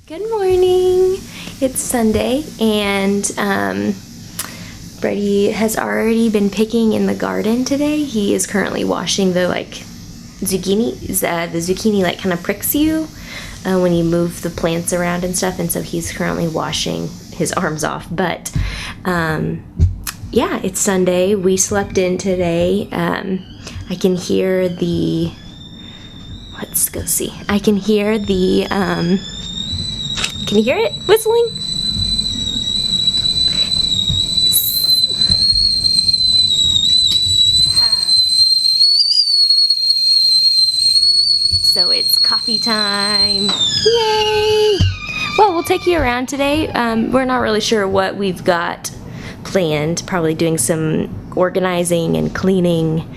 Good morning. It's Sunday and Brady has already been picking in the garden today. He is currently washing the zucchini. The zucchini kind of pricks you when you move the plants around and stuff, and so he's currently washing his arms off. But yeah, it's Sunday. We slept in today. I can hear the. Let's go see. I can hear the. Can you hear it whistling? So it's coffee time. Yay! Well, we'll take you around today. We're not really sure what we've got planned. Probably doing some organizing and cleaning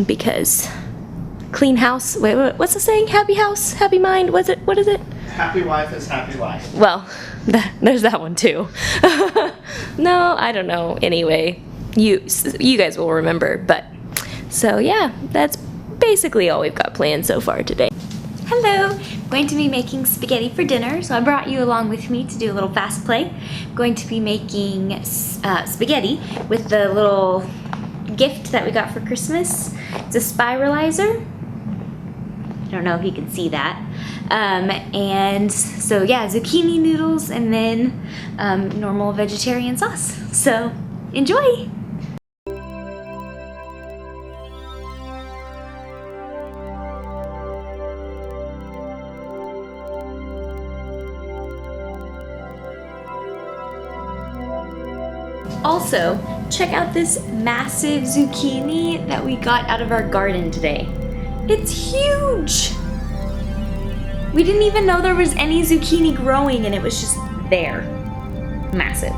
because clean house. Wait, what's the saying? Happy house, happy mind. What is it? Happy wife is happy life. Well, there's that one too. No, I don't know. Anyway, you guys will remember. But so yeah, that's basically all we've got planned so far today. Hello, I'm going to be making spaghetti for dinner, so I brought you along with me to do a little fast play. I'm going to be making spaghetti with the little gift that we got for Christmas. It's a spiralizer. I don't know if you can see that. And so yeah, zucchini noodles and then normal vegetarian sauce. So enjoy! Also, check out this massive zucchini that we got out of our garden today. It's huge! We didn't even know there was any zucchini growing and it was just there. Massive.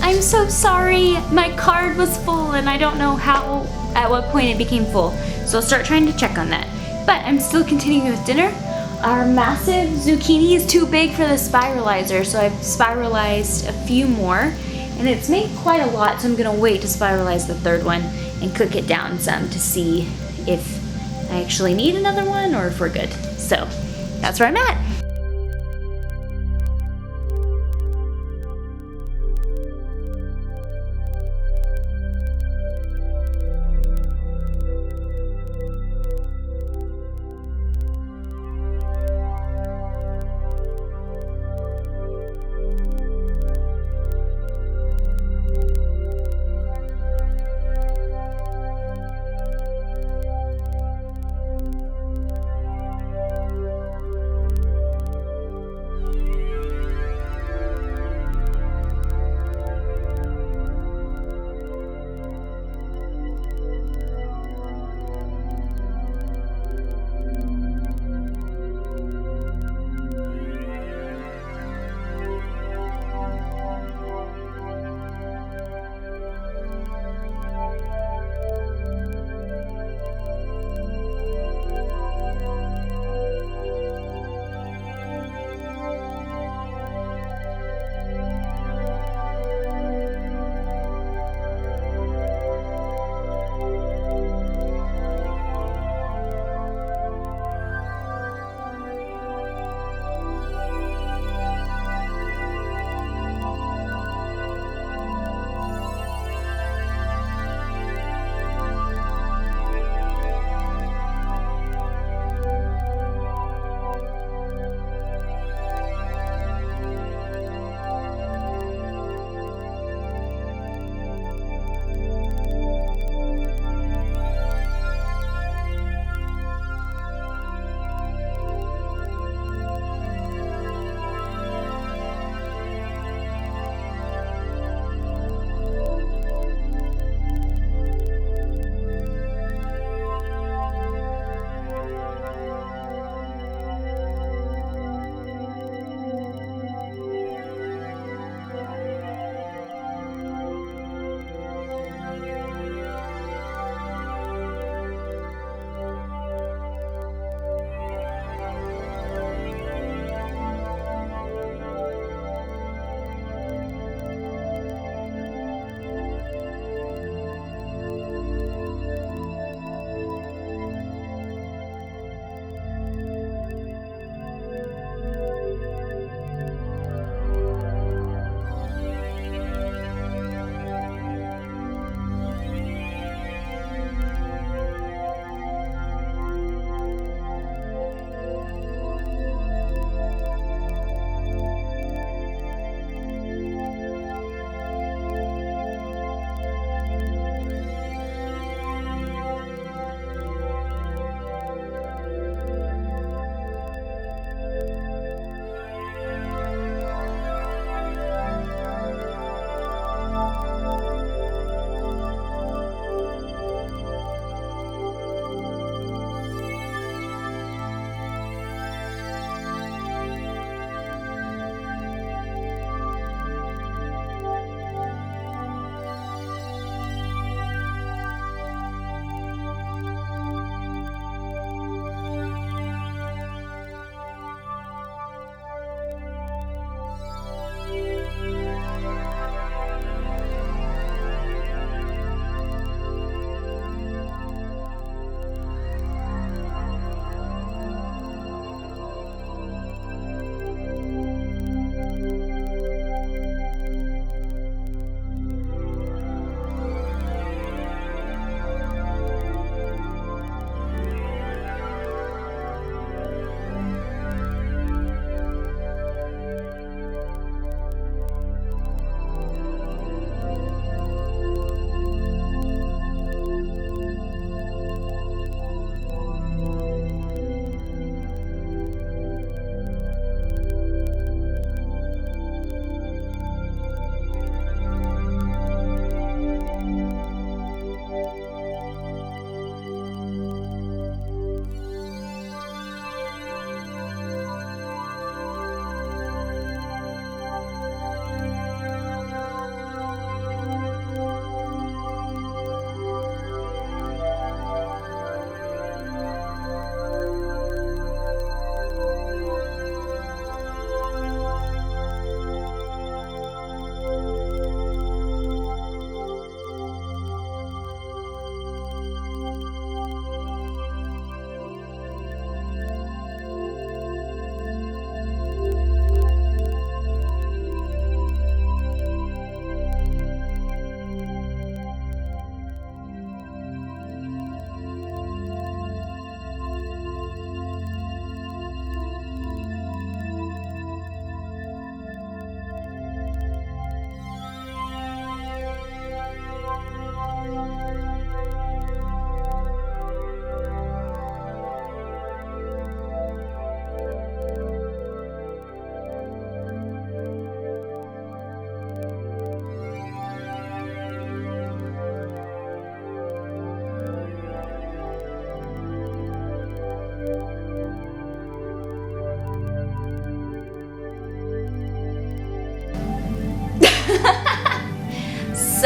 I'm so sorry, my card was full and I don't know at what point it became full. So I'll start trying to check on that. But I'm still continuing with dinner. Our massive zucchini is too big for the spiralizer, so I've spiralized a few more. And it's made quite a lot, so I'm gonna wait to spiralize the third one and cook it down some to see if I actually need another one or if we're good. So that's where I'm at.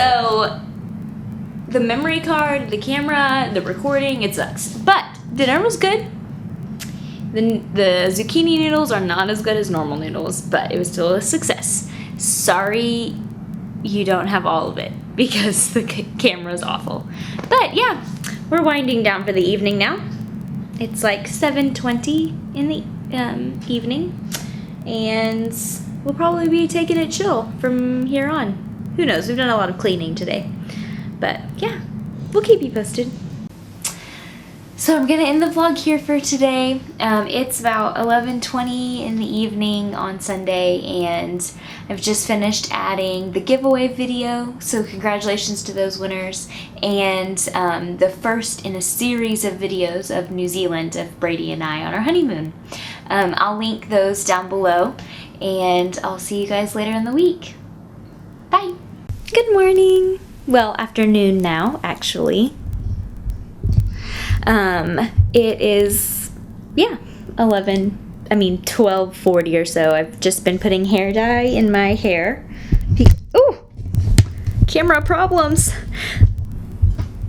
So the memory card, the camera, the recording, it sucks. But dinner was good. The zucchini noodles are not as good as normal noodles, but it was still a success. Sorry you don't have all of it because the camera's awful. But yeah, we're winding down for the evening now. It's like 7:20 in the evening, and we'll probably be taking it chill from here on. Who knows? We've done a lot of cleaning today. But yeah, we'll keep you posted. So I'm gonna end the vlog here for today. It's about 11:20 in the evening on Sunday, and I've just finished adding the giveaway video. So congratulations to those winners, and the first in a series of videos of New Zealand of Brady and I on our honeymoon. I'll link those down below, and I'll see you guys later in the week. Bye. Good morning. Well, afternoon now, actually. It is, 12:40 or so. I've just been putting hair dye in my hair. Ooh! Camera problems!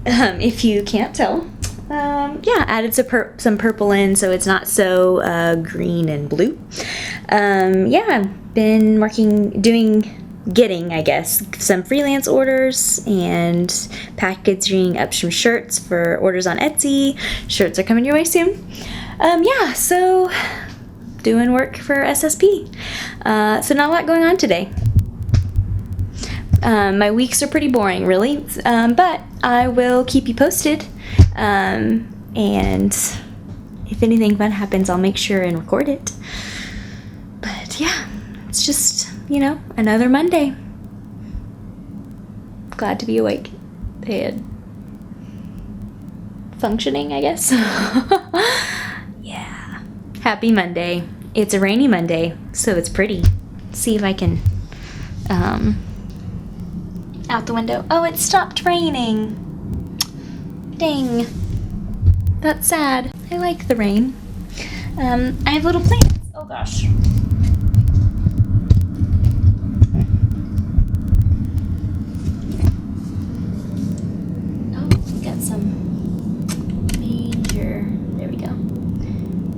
If you can't tell. Added some purple in so it's not so green and blue. I've been getting, I guess, some freelance orders and packaging up some shirts for orders on Etsy. Shirts are coming your way soon. So doing work for SSP. So not a lot going on today. My weeks are pretty boring, really, but I will keep you posted. And if anything fun happens, I'll make sure and record it. But yeah, it's just, another Monday. Glad to be awake and functioning, I guess. Yeah. Happy Monday. It's a rainy Monday, so it's pretty. See if I can, out the window. Oh, it stopped raining. Dang. That's sad. I like the rain. I have little plants. Oh gosh.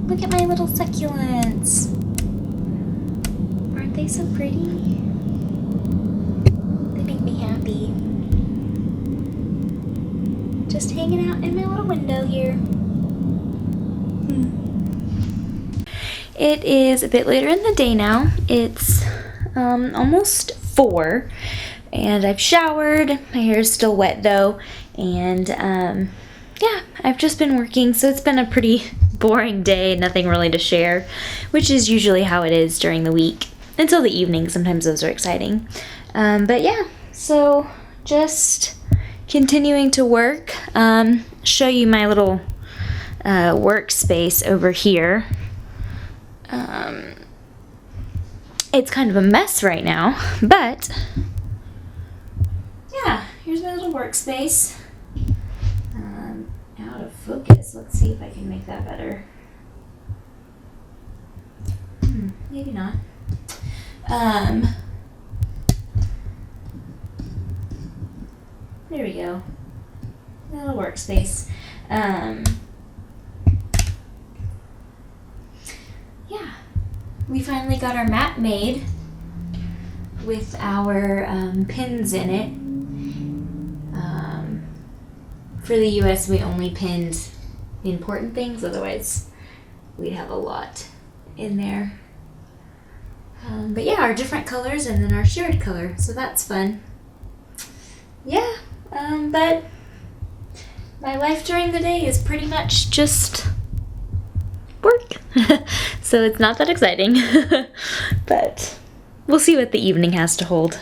Look at my little succulents. Aren't they so pretty? They make me happy. Just hanging out in my little window here. It is a bit later in the day now. It's almost 4, and I've showered. My hair is still wet though, and I've just been working, so it's been a pretty boring day, nothing really to share, which is usually how it is during the week until the evening. Sometimes those are exciting. So just continuing to work. Show you my little workspace over here. It's kind of a mess right now, but yeah, here's my little workspace. Out of focus. Let's see if I can make that better. Maybe not. There we go. Little workspace. We finally got our mat made with our pins in it. For the US, we only pinned the important things, otherwise we'd have a lot in there. But yeah, our different colors and then our shared color, so that's fun. Yeah, but my life during the day is pretty much just work. So it's not that exciting, but we'll see what the evening has to hold.